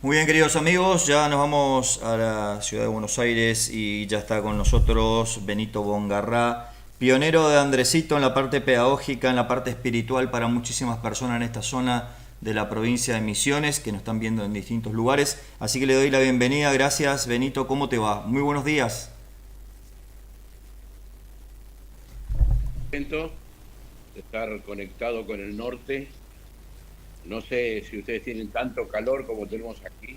Muy bien, queridos amigos, ya nos vamos a la ciudad de Buenos Aires y ya está con nosotros Benito Bongarrá, pionero de Andresito en la parte pedagógica, en la parte espiritual para muchísimas personas en esta zona de la provincia de Misiones que nos están viendo en distintos lugares. Así que le doy la bienvenida. Gracias, Benito. ¿Cómo te va? Muy buenos días. Momento de estar conectado con el norte. No sé si ustedes tienen tanto calor como tenemos aquí.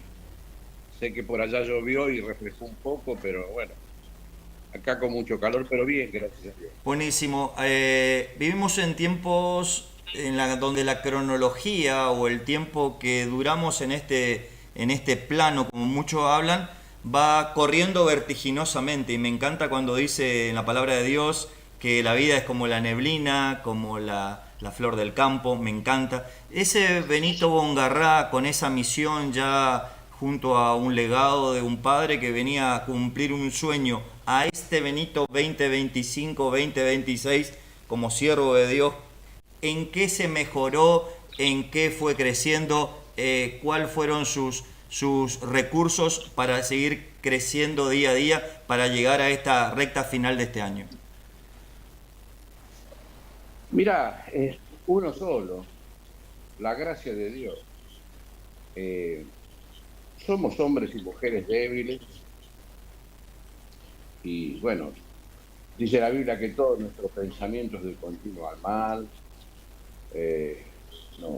Sé que por allá llovió y refrescó un poco, pero bueno, acá con mucho calor, pero bien, gracias a Dios. Buenísimo. Vivimos en tiempos donde la cronología o el tiempo que duramos en este plano, como muchos hablan, va corriendo vertiginosamente. Y me encanta cuando dice en la palabra de Dios que la vida es como la neblina, como la flor del campo. Me encanta. Ese Benito Bongarrá con esa misión ya junto a un legado de un padre que venía a cumplir un sueño, a este Benito 2025, 2026 como siervo de Dios, ¿en qué se mejoró? ¿En qué fue creciendo? ¿Cuáles fueron sus recursos para seguir creciendo día a día para llegar a esta recta final de este año? Mirá, es uno solo, la gracia de Dios. Eh, Somos hombres y mujeres débiles y bueno, dice la Biblia que todos nuestros pensamientos del continuo al mal. eh,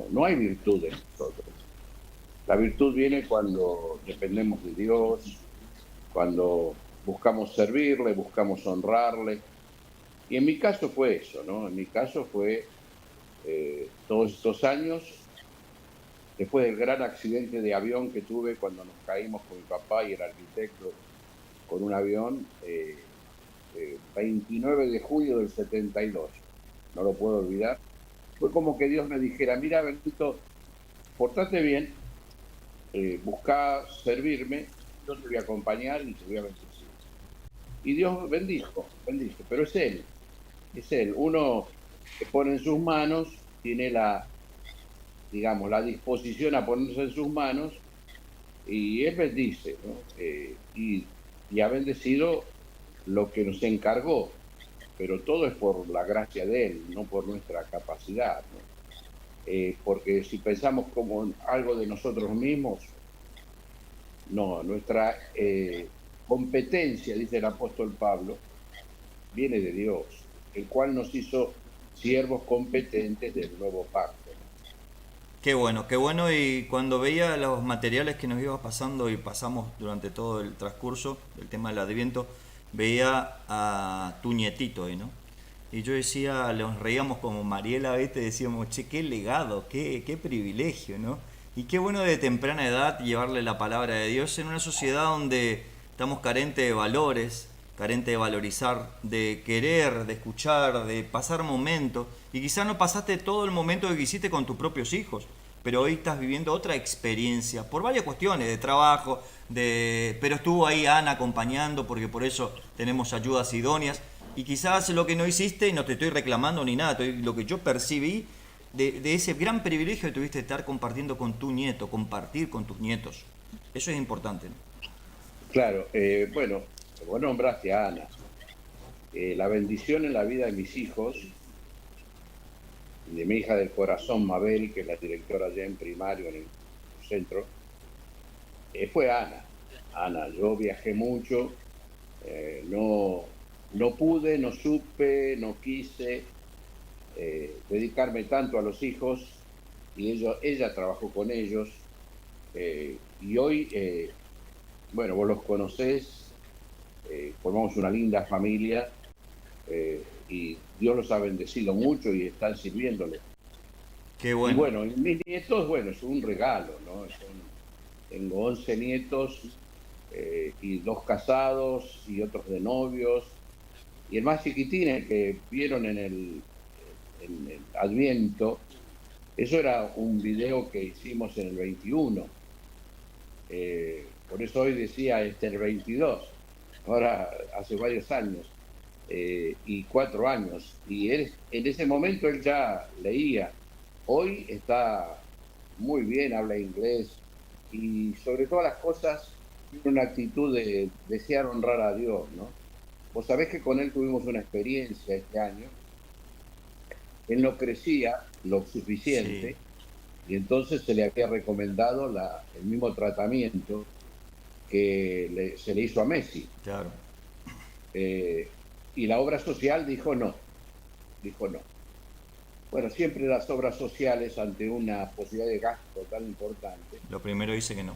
no hay virtud en nosotros. La virtud viene cuando dependemos de Dios, cuando buscamos servirle, buscamos honrarle. Y en mi caso fue eso, ¿no? En mi caso fue todos estos años, después del gran accidente de avión que tuve cuando nos caímos con mi papá y el arquitecto con un avión, 29 de julio del 72, no lo puedo olvidar. Fue como que Dios me dijera, mira, Benito, portate bien, busca servirme, yo te voy a acompañar y te voy a bendecir. Y Dios bendijo, pero es Él. Uno que pone en sus manos, tiene digamos, la disposición a ponerse en sus manos y Él bendice, ¿no? Y ha bendecido lo que nos encargó, pero todo es por la gracia de Él, no por nuestra capacidad, ¿no? Porque si pensamos como en algo de nosotros mismos, no, nuestra competencia, dice el apóstol Pablo, viene de Dios, el cual nos hizo siervos competentes del nuevo pacto. Qué bueno, qué bueno. Y cuando veía los materiales que nos iba pasando y pasamos durante todo el transcurso del tema del Adviento, veía a tu nietito ahí, ¿no? Y yo decía, nos reíamos como Mariela, ¿viste? Decíamos, che, qué legado, qué privilegio, ¿no? Y qué bueno de temprana edad llevarle la palabra de Dios en una sociedad donde estamos carentes de valores, carentes de valorizar, de querer, de escuchar, de pasar momentos. Y quizás no pasaste todo el momento que quisiste con tus propios hijos, pero hoy estás viviendo otra experiencia por varias cuestiones de trabajo, pero estuvo ahí Ana acompañando porque por eso tenemos ayudas idóneas. Y quizás lo que no hiciste, y no te estoy reclamando ni nada, lo que yo percibí de ese gran privilegio que tuviste de estar compartiendo con tu nieto, compartir con tus nietos. Eso es importante, ¿no? Claro, bueno, vos nombraste a Ana. La bendición en la vida de mis hijos, de mi hija del corazón, Mabel, que es la directora allá en primario en el centro, fue Ana. Ana, yo viajé mucho, no pude, no supe, no quise dedicarme tanto a los hijos y ella trabajó con ellos y hoy, bueno, vos los conocés, formamos una linda familia y Dios los ha bendecido mucho y están sirviéndole. Qué Y bueno. bueno, y mis nietos, bueno, es un regalo, ¿no? Tengo 11 nietos y dos casados y otros de novios. Y el más chiquitín, el que vieron en el Adviento, eso era un video que hicimos en el 21. Por eso hoy decía el 22. Ahora hace varios años y 4 años. Y en ese momento él ya leía. Hoy está muy bien, habla inglés, y sobre todas las cosas tiene una actitud de desear honrar a Dios, ¿no? Vos sabés que con él tuvimos una experiencia este año. Él no crecía lo Sí, suficiente y entonces se le había recomendado el mismo tratamiento que se le hizo a Messi. claro. Eh, y la obra social dijo no. Bueno, siempre las obras sociales ante una posibilidad de gasto tan importante, Lo primero dice que no.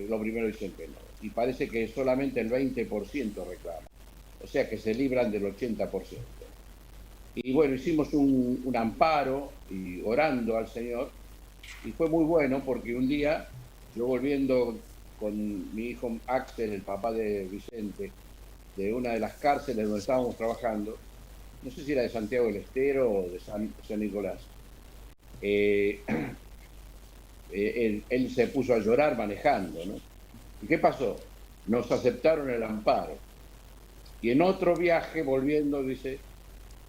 lo primero dicen que no. Y parece que solamente el 20% reclama. O sea que se libran del 80%. Y bueno, hicimos un amparo y orando al Señor. Y fue muy bueno porque un día, yo volviendo con mi hijo Axel, el papá de Vicente, de una de las cárceles donde estábamos trabajando, no sé si era de Santiago del Estero o de San Nicolás, eh, él se puso a llorar manejando, ¿no? ¿Y qué pasó? Nos aceptaron el amparo. Y en otro viaje, volviendo, dice,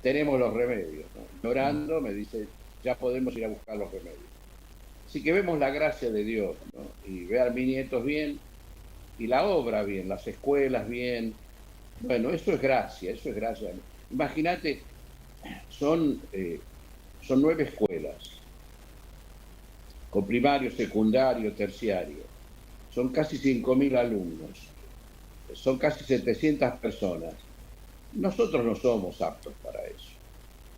tenemos los remedios, ¿no? Llorando, me dice, ya podemos ir a buscar los remedios. Así que vemos la gracia de Dios, ¿no? Y ver a mis nietos bien, y la obra bien, las escuelas bien. Bueno, eso es gracia, eso es gracia. Imagínate, son, eh, son 9 escuelas, con primario, secundario, terciario. Son casi 5.000 alumnos, son casi 700 personas. Nosotros no somos aptos para eso.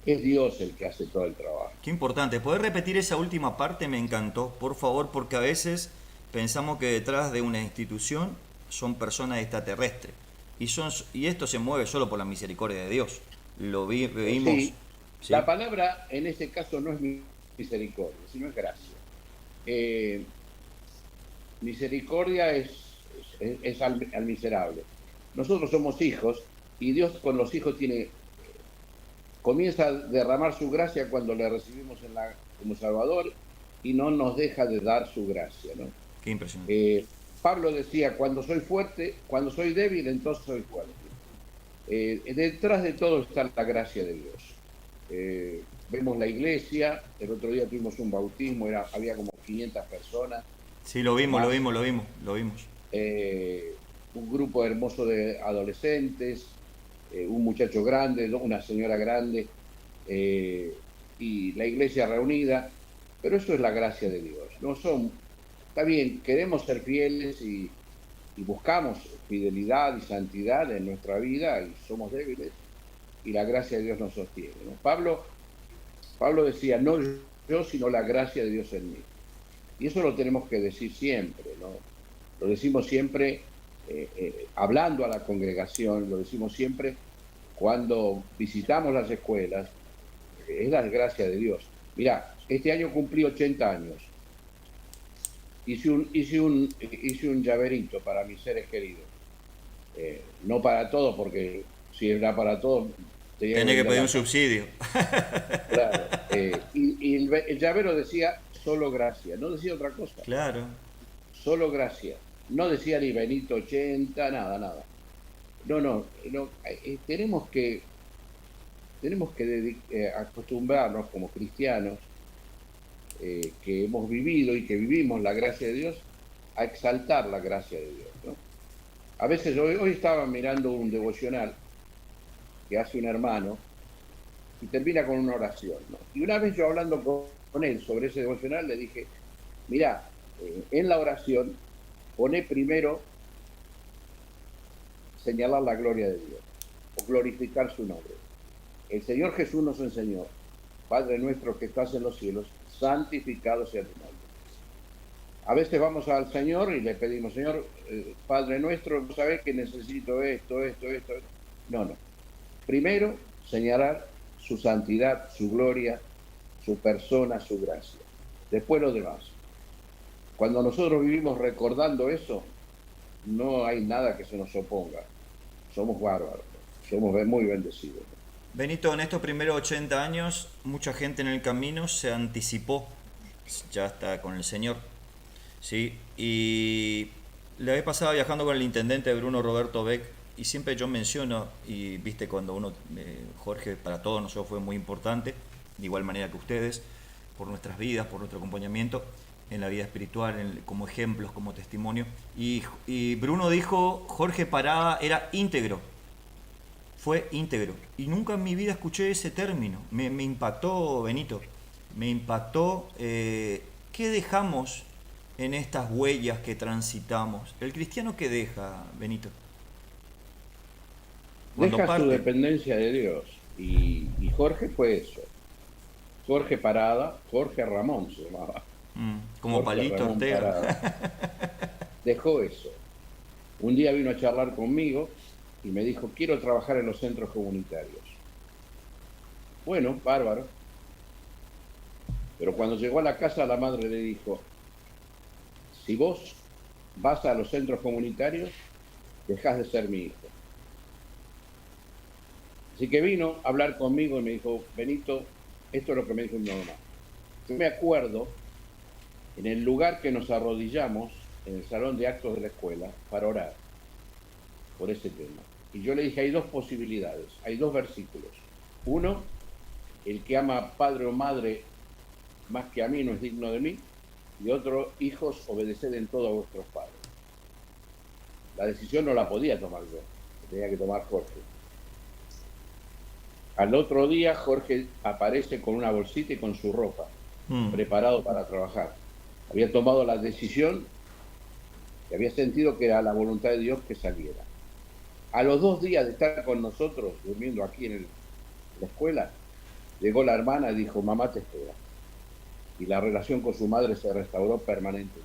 Es Dios el que hace todo el trabajo. Qué importante. ¿Podés repetir esa última parte? Me encantó, por favor, porque a veces pensamos que detrás de una institución son personas extraterrestres. Y esto se mueve solo por la misericordia de Dios. Vimos, Sí, la ¿sí? palabra en ese caso no es misericordia, sino es gracia. Eh, misericordia es al miserable. Nosotros somos hijos y Dios con los hijos comienza a derramar su gracia cuando le recibimos como Salvador y no nos deja de dar su gracia, ¿no? Qué impresionante. Eh, Pablo decía, cuando soy fuerte, cuando soy débil, entonces soy fuerte. Detrás de todo está la gracia de Dios. Vemos la iglesia, el otro día tuvimos un bautismo, había como 500 personas Sí, lo o vimos, lo más, vimos, lo vimos, lo vimos. un grupo hermoso de adolescentes, un muchacho grande, una señora grande, eh, y la iglesia reunida, pero eso es la gracia de Dios. Está bien, queremos ser fieles y buscamos fidelidad y santidad en nuestra vida y somos débiles y la gracia de Dios nos sostiene, ¿no? Pablo decía, no yo, sino la gracia de Dios en mí. Y eso lo tenemos que decir siempre, ¿no? Lo decimos siempre hablando a la congregación, lo decimos siempre cuando visitamos las escuelas, es la gracia de Dios. Mira, este año cumplí 80 años. Hice un llaverito para mis seres queridos. No para todos, porque si era para todos, tenía que Tenés que vender pedir un la casa. subsidio. Claro. Y el llavero decía solo gracia, no decía otra cosa, Claro. solo gracia. No decía ni Benito 80, nada, nada. No, no, no, tenemos que acostumbrarnos como cristianos que hemos vivido y que vivimos la gracia de Dios a exaltar la gracia de Dios, ¿no? A veces hoy estaba mirando un devocional que hace un hermano y termina con una oración, ¿no? Y una vez yo hablando con él sobre ese devocional le dije, mira, en la oración pone primero señalar la gloria de Dios o glorificar su nombre. El Señor Jesús nos enseñó, Padre nuestro que estás en los cielos, santificado sea tu nombre. A veces vamos al Señor y le pedimos, Señor, Padre nuestro, ¿sabes que necesito esto? No, no. Primero, señalar su santidad, su gloria, su persona, su gracia. Después lo demás. Cuando nosotros vivimos recordando eso, no hay nada que se nos oponga. Somos bárbaros, somos muy bendecidos. Benito, en estos primeros 80 años, mucha gente en el camino se anticipó, ya está con el Señor, ¿sí? Y la vez pasada viajando con el intendente Bruno Roberto Beck, y siempre yo menciono, y viste cuando Jorge, para todos nosotros fue muy importante, de igual manera que ustedes, por nuestras vidas, por nuestro acompañamiento, en la vida espiritual, como ejemplos, como testimonio. Y Bruno dijo, Jorge Parada era íntegro, fue íntegro. Y nunca en mi vida escuché ese término. Me impactó, Benito, me impactó. ¿Qué dejamos en estas huellas que transitamos? ¿El cristiano qué deja, Benito? Cuando Deja su parte. dependencia de Dios. Y Jorge fue eso. Jorge Parada, Jorge Ramón se llamaba. Como Jorge Palito Ramón Ortega. Parada. Dejó eso. Un día vino a charlar conmigo y me dijo, quiero trabajar en los centros comunitarios. Bueno, bárbaro. Pero cuando llegó a la casa, la madre le dijo, si vos vas a los centros comunitarios, dejás de ser mi hijo. Así que vino a hablar conmigo y me dijo, Benito, esto es lo que me dijo mi mamá. Yo me acuerdo en el lugar que nos arrodillamos, en el salón de actos de la escuela, para orar por ese tema. Y yo le dije, hay dos posibilidades, hay dos versículos. Uno, el que ama a padre o madre más que a mí no es digno de mí. Y otro, hijos, obedeced en todo a vuestros padres. La decisión no la podía tomar yo, la tenía que tomar Jorge. Al otro día Jorge aparece con una bolsita y con su ropa, preparado para trabajar. Había tomado la decisión y había sentido que era la voluntad de Dios que saliera. A los 2 días de estar con nosotros, durmiendo aquí en la escuela, llegó la hermana y dijo, mamá te espera. Y la relación con su madre se restauró permanentemente.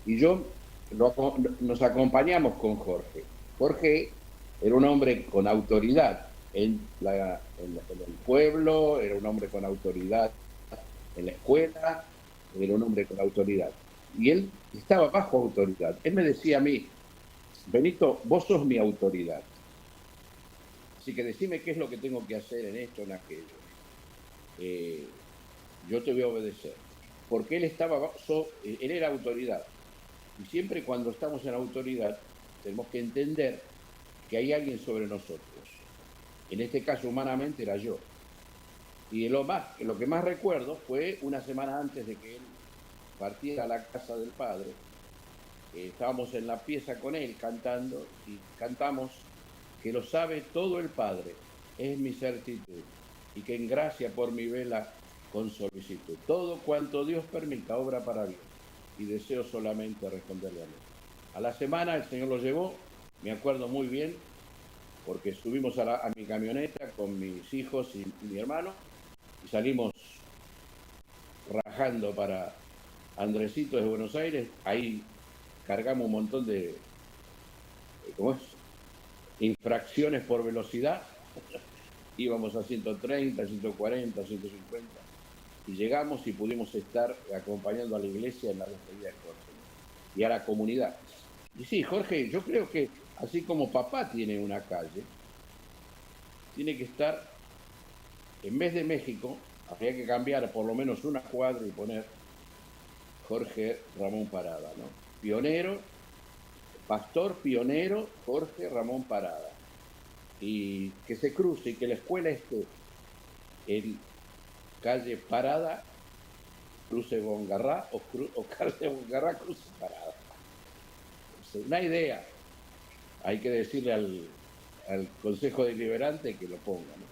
Y nos acompañamos con Jorge. Jorge era un hombre con autoridad en el pueblo, era un hombre con autoridad en la escuela, era un hombre con autoridad. Y él estaba bajo autoridad. Él me decía a mí, Benito, vos sos mi autoridad. Así que decime qué es lo que tengo que hacer en esto, en aquello. Yo te voy a obedecer. Porque él era autoridad. Y siempre cuando estamos en autoridad, tenemos que entender que hay alguien sobre nosotros. En este caso, humanamente, era yo. Y lo que más recuerdo fue una semana antes de que él partiera a la casa del Padre. Estábamos en la pieza con él cantando y cantamos que lo sabe todo el Padre, es mi certitud, y que en gracia por mi vela con solicitud. Todo cuanto Dios permita, obra para bien, y deseo solamente responderle a él. A la semana el Señor lo llevó, me acuerdo muy bien, porque subimos a mi camioneta con mis hijos y mi hermano, y salimos rajando para Andresito de Buenos Aires. Ahí cargamos un montón de infracciones por velocidad. Íbamos a 130, 140, 150. Y llegamos y pudimos estar acompañando a la iglesia en la despedida de Jorge y a la comunidad. Y sí, Jorge, yo creo que así como papá tiene una calle, tiene que estar, en vez de México, habría que cambiar por lo menos una cuadra y poner Jorge Ramón Parada, ¿no? Pionero, pastor pionero Jorge Ramón Parada. Y que se cruce y que la escuela esté en calle Parada, cruce Bongarrá o calle Bongarrá, cruce Parada. Una idea. Hay que decirle al Consejo Deliberante que lo ponga, ¿no?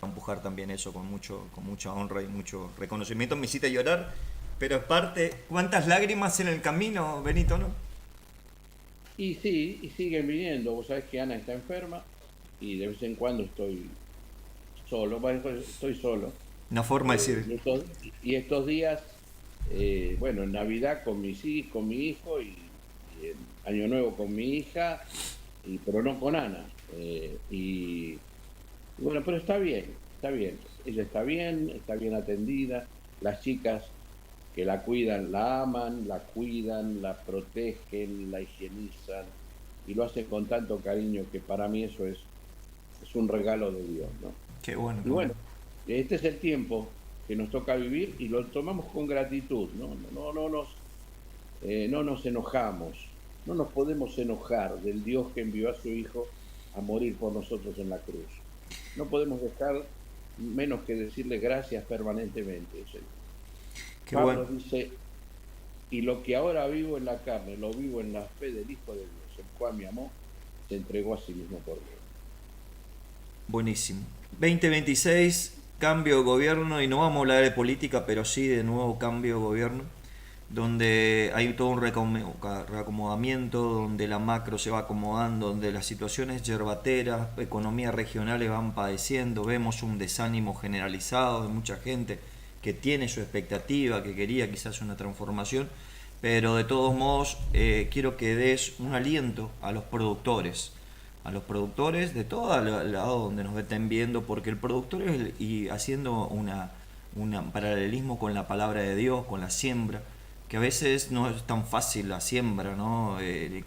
Empujar también eso con mucha honra y mucho reconocimiento. Me hiciste llorar, pero es parte. ¿Cuántas lágrimas en el camino, Benito, no? Y sí, y siguen viniendo. Vos sabés que Ana está enferma y de vez en cuando estoy solo. Estoy solo. Una forma de decir. Y estos días, bueno, en Navidad con mi hijo y en Año Nuevo con mi hija, pero no con Ana. Y bueno, pero está bien. Ella está bien atendida. Las chicas que la cuidan, la aman, la cuidan, la protegen, la higienizan y lo hacen con tanto cariño que para mí eso es un regalo de Dios, ¿no? Qué bueno. Y bueno, este es el tiempo que nos toca vivir y lo tomamos con gratitud, ¿no? No nos enojamos, no nos podemos enojar del Dios que envió a su Hijo a morir por nosotros en la cruz. No podemos dejar menos que decirle gracias permanentemente, Señor. Qué bueno. Pablo dice, y lo que ahora vivo en la carne, lo vivo en la fe del Hijo de Dios, el cual me amó, se entregó a sí mismo por mí. Buenísimo. 2026, cambio de gobierno, y no vamos a hablar de política, pero sí de nuevo cambio de gobierno, donde hay todo un reacomodamiento, donde la macro se va acomodando, donde las situaciones yerbateras, economías regionales van padeciendo, vemos un desánimo generalizado de mucha gente que tiene su expectativa, que quería quizás una transformación, pero de todos modos quiero que des un aliento a los productores de todo lado donde nos estén viendo, porque el productor es, y haciendo un paralelismo con la palabra de Dios, con la siembra, que a veces no es tan fácil la siembra, ¿no?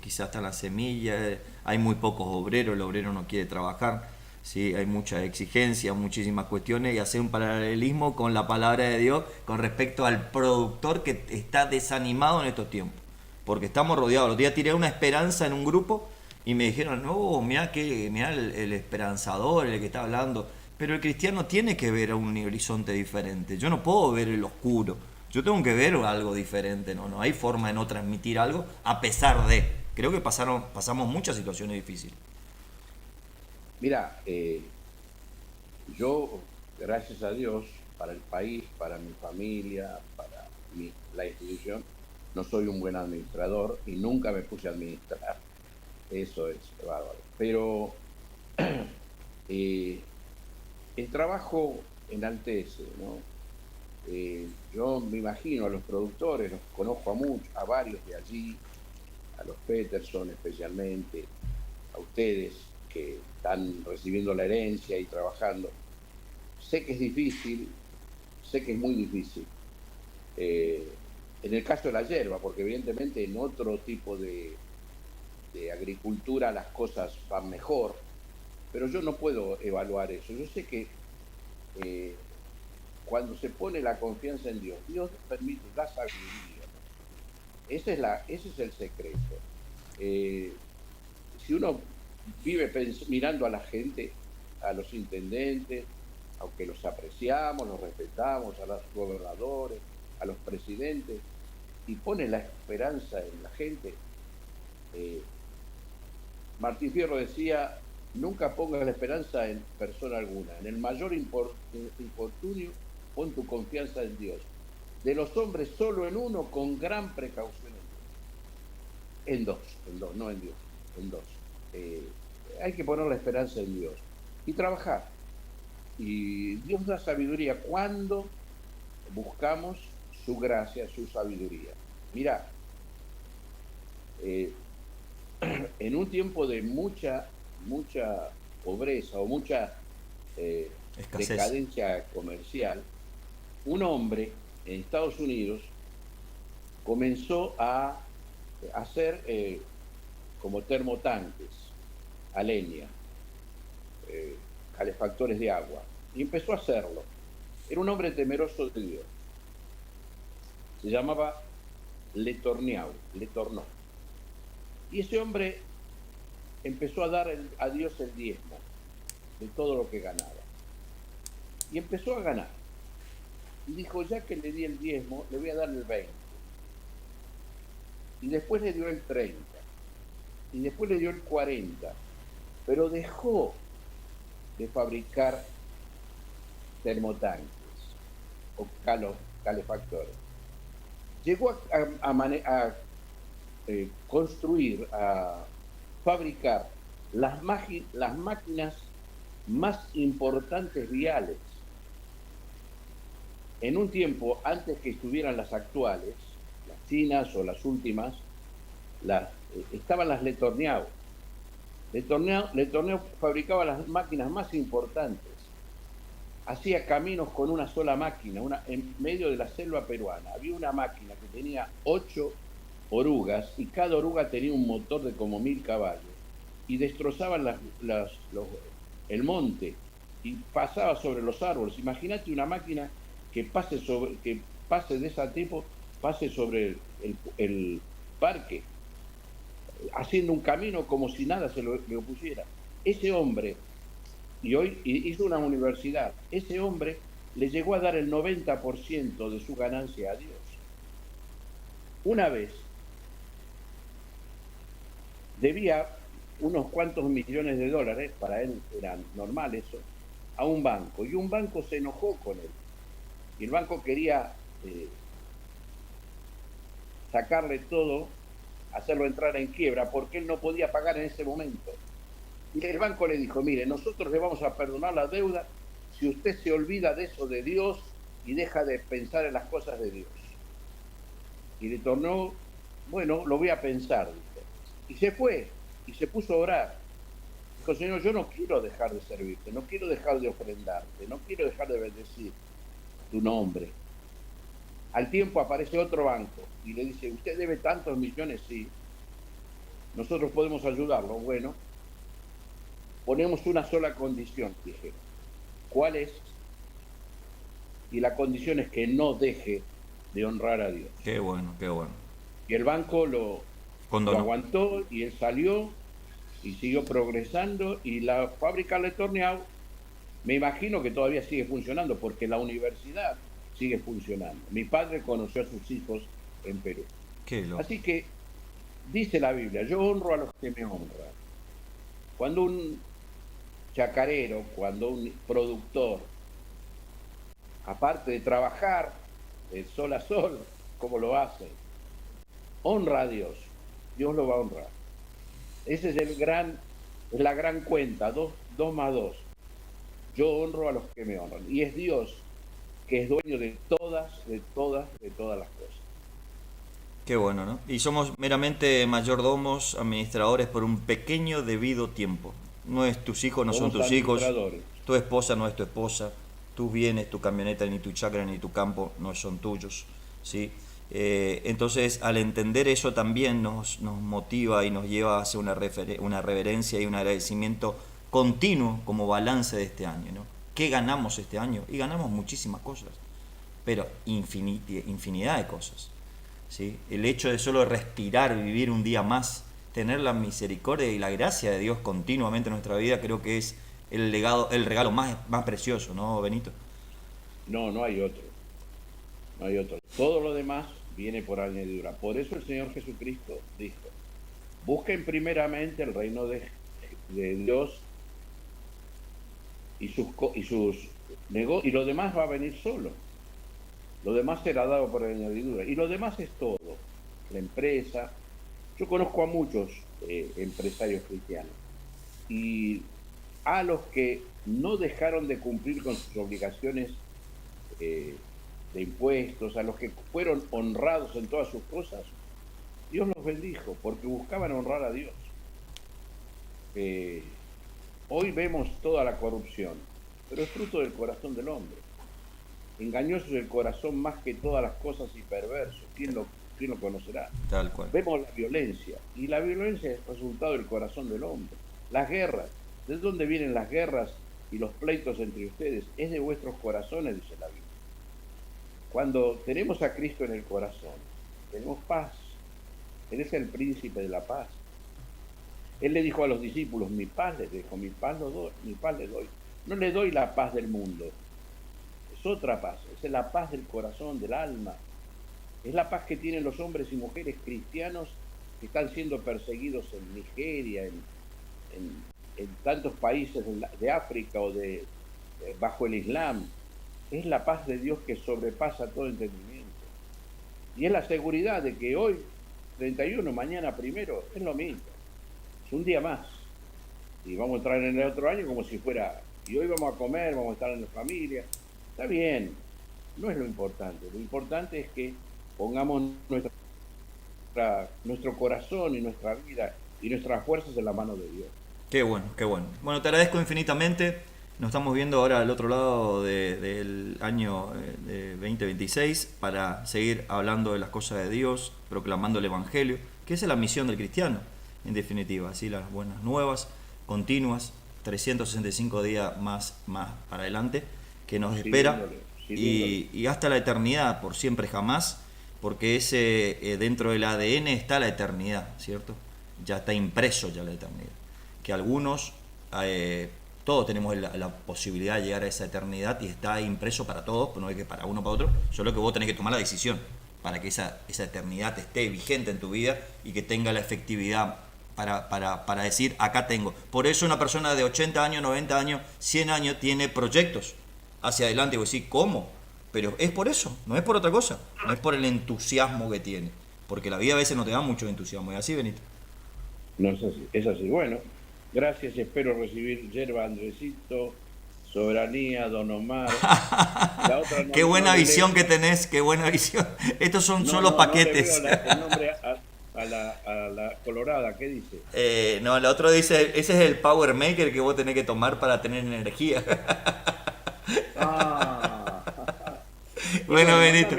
Quizás está la semilla, hay muy pocos obreros, el obrero no quiere trabajar, ¿sí? Hay mucha exigencia, muchísimas cuestiones, y hacer un paralelismo con la palabra de Dios con respecto al productor que está desanimado en estos tiempos, porque estamos rodeados. Los días tiré una esperanza en un grupo y me dijeron, no, mirá el esperanzador, el que está hablando. Pero el cristiano tiene que ver a un horizonte diferente. Yo no puedo ver el oscuro. Yo tengo que ver algo diferente. No hay forma de no transmitir algo a pesar de. Creo que pasamos muchas situaciones difíciles. Mira, yo, gracias a Dios, para el país, para mi familia, para la institución, no soy un buen administrador y nunca me puse a administrar. Eso es bárbaro. Pero eh, el trabajo enaltece, ¿no? Yo me imagino a los productores, los conozco a muchos, a varios de allí, a los Peterson especialmente, a ustedes que están recibiendo la herencia y trabajando. Sé que es difícil, sé que es muy difícil. En el caso de la hierba, porque evidentemente en otro tipo de agricultura las cosas van mejor, pero yo no puedo evaluar eso. Yo sé que cuando se pone la confianza en Dios, Dios permite, da sabiduría. Ese es el secreto. Si uno vive mirando a la gente, a los intendentes, aunque los apreciamos, los respetamos, a los gobernadores, a los presidentes, y pone la esperanza en la gente, Martín Fierro decía, nunca pongas la esperanza en persona alguna. En el mayor infortunio, pon tu confianza en Dios. De los hombres, solo en uno, con gran precaución en Dios. En dos, no en Dios, en dos. Hay que poner la esperanza en Dios y trabajar. Y Dios da sabiduría cuando buscamos su gracia, su sabiduría. Mira, en un tiempo de mucha pobreza o mucha decadencia comercial, un hombre en Estados Unidos comenzó a hacer como termotanques a leña, calefactores de agua, y empezó a hacerlo. Era un hombre temeroso de Dios. Se llamaba Letourneau. Y ese hombre empezó a dar a Dios el diezmo de todo lo que ganaba. Y empezó a ganar. Y dijo, ya que le di el diezmo, le voy a dar el 20. Y después le dio el 30. Y después le dio el 40. Pero dejó de fabricar termotanques o calefactores. Llegó a construir, a fabricar las máquinas más importantes viales. En un tiempo, antes que estuvieran las actuales, las chinas o las últimas, estaban las Letourneau. Letourneau fabricaba las máquinas más importantes. Hacía caminos con una sola máquina, en medio de la selva peruana. Había una máquina que tenía 8 orugas y cada oruga tenía un motor de como 1000 caballos y destrozaban el monte y pasaba sobre los árboles. Imagínate una máquina que pase de ese tipo, pase sobre el parque, haciendo un camino como si nada se le opusiera. Ese hombre y hoy hizo una universidad. Ese hombre le llegó a dar el 90% de su ganancia a Dios. Una vez debía unos cuantos millones de dólares, para él era normal eso, a un banco, y un banco se enojó con él. Y el banco quería sacarle todo, hacerlo entrar en quiebra, porque él no podía pagar en ese momento. Y el banco le dijo, mire, nosotros le vamos a perdonar la deuda si usted se olvida de eso de Dios y deja de pensar en las cosas de Dios. Y le tornó, bueno, lo voy a pensar, dijo. Y se fue, y se puso a orar. Dijo, Señor, yo no quiero dejar de servirte, no quiero dejar de ofrendarte, no quiero dejar de bendecir tu nombre. Al tiempo aparece otro banco y le dice, ¿usted debe tantos millones? Sí. Nosotros podemos ayudarlo. Bueno, ponemos una sola condición, dijeron. ¿Cuál es? Y la condición es que no deje de honrar a Dios. Qué bueno, qué bueno. Y el banco lo aguantó y él salió y siguió progresando y la fábrica Le Torneau, me imagino que todavía sigue funcionando porque la universidad sigue funcionando. Mi padre conoció a sus hijos en Perú. Así que dice la Biblia, yo honro a los que me honran. Cuando un chacarero, cuando un productor, aparte de trabajar de sol a sol, como lo hace, honra a Dios, Dios lo va a honrar. Ese es la gran cuenta, 2 más 2. Yo honro a los que me honran. Y es Dios que es dueño de todas las cosas. Qué bueno, ¿no? Y somos meramente mayordomos, administradores por un pequeño debido tiempo. No es tus hijos, no son tus hijos. Tu esposa no es tu esposa. Tus bienes, tu camioneta, ni tu chacra, ni tu campo no son tuyos, ¿sí? Entonces, al entender eso también nos motiva y nos lleva hacia una reverencia y un agradecimiento continuo como balance de este año, ¿no? ¿Qué ganamos este año? Y ganamos muchísimas cosas, pero infinidad de cosas, ¿sí? El hecho de solo respirar, vivir un día más, tener la misericordia y la gracia de Dios continuamente en nuestra vida, creo que es el regalo más precioso, ¿no, Benito? No hay otro. No hay otro. Todo lo demás viene por añadidura. Por eso el Señor Jesucristo dijo, busquen primeramente el reino de Dios y sus negocios, y lo demás va a venir solo. Lo demás será dado por añadidura. Y lo demás es todo. La empresa. Yo conozco a muchos empresarios cristianos. Y a los que no dejaron de cumplir con sus obligaciones de impuestos, a los que fueron honrados en todas sus cosas, Dios los bendijo porque buscaban honrar a Dios. Hoy vemos toda la corrupción, pero es fruto del corazón del hombre. Engañoso es el corazón más que todas las cosas y perverso. ¿Quién lo conocerá? Tal cual. Vemos la violencia, y la violencia es resultado del corazón del hombre. Las guerras, ¿de dónde vienen las guerras y los pleitos entre ustedes? Es de vuestros corazones, dice la Biblia. Cuando tenemos a Cristo en el corazón, tenemos paz. Él es el príncipe de la paz. Él le dijo a los discípulos, mi paz les dejo, mi paz les doy. No le doy la paz del mundo, es otra paz, es la paz del corazón, del alma. Es la paz que tienen los hombres y mujeres cristianos que están siendo perseguidos en Nigeria, en tantos países de África o bajo el Islam. Es la paz de Dios que sobrepasa todo entendimiento. Y es la seguridad de que hoy, 31, mañana 1, es lo mismo. Es un día más. Y vamos a entrar en el otro año como si fuera... Y hoy vamos a comer, vamos a estar en la familia. Está bien, no es lo importante. Lo importante es que pongamos nuestro corazón y nuestra vida y nuestras fuerzas en la mano de Dios. Qué bueno, qué bueno. Bueno, te agradezco infinitamente. Nos estamos viendo ahora al otro lado del año 2026 para seguir hablando de las cosas de Dios, proclamando el Evangelio, que esa es la misión del cristiano, en definitiva. Así las buenas nuevas, continuas, 365 días más para adelante, que nos espera y hasta la eternidad, por siempre jamás, porque ese dentro del ADN está la eternidad, ¿cierto? Ya está impreso ya la eternidad. Que algunos todos tenemos la posibilidad de llegar a esa eternidad y está impreso para todos, pues no es que para uno o para otro, solo que vos tenés que tomar la decisión para que esa eternidad esté vigente en tu vida y que tenga la efectividad para decir, acá tengo. Por eso una persona de 80 años, 90 años, 100 años tiene proyectos hacia adelante. Y vos decís, ¿cómo? Pero es por eso, no es por otra cosa, no es por el entusiasmo que tiene. Porque la vida a veces no te da mucho entusiasmo. ¿Es así, Benito? No es así, es así. Bueno, gracias, espero recibir yerba Andresito, Soberanía, Don Omar. La otra Qué buena visión que tenés, qué buena visión. Estos son solo paquetes. No le veo el nombre a la colorada, ¿qué dice? No, la otra dice, ese es el Power Maker que vos tenés que tomar para tener energía. Bueno, Benito.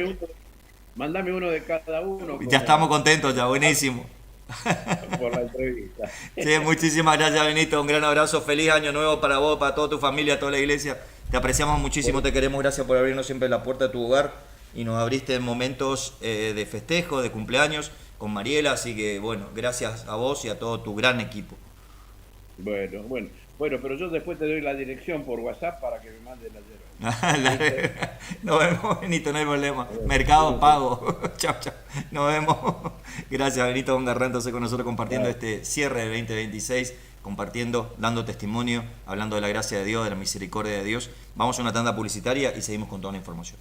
Mándame uno de cada uno. Ya estamos contentos, ya, buenísimo. Por la entrevista. Sí, muchísimas gracias, Benito. Un gran abrazo, feliz año nuevo para vos, para toda tu familia, toda la iglesia. Te apreciamos muchísimo, te queremos, gracias por abrirnos siempre la puerta de tu hogar y nos abriste en momentos de festejo, de cumpleaños con Mariela, así que bueno, gracias a vos y a todo tu gran equipo. Bueno, pero yo después te doy la dirección por WhatsApp para que me mandes la yerba. Nos vemos, Benito, no hay problema. Mercado Pago. Chao, chao. Nos vemos. Gracias, Benito Ongarra, entonces con nosotros compartiendo este cierre de 2026, compartiendo, dando testimonio, hablando de la gracia de Dios, de la misericordia de Dios. Vamos a una tanda publicitaria y seguimos con toda la información.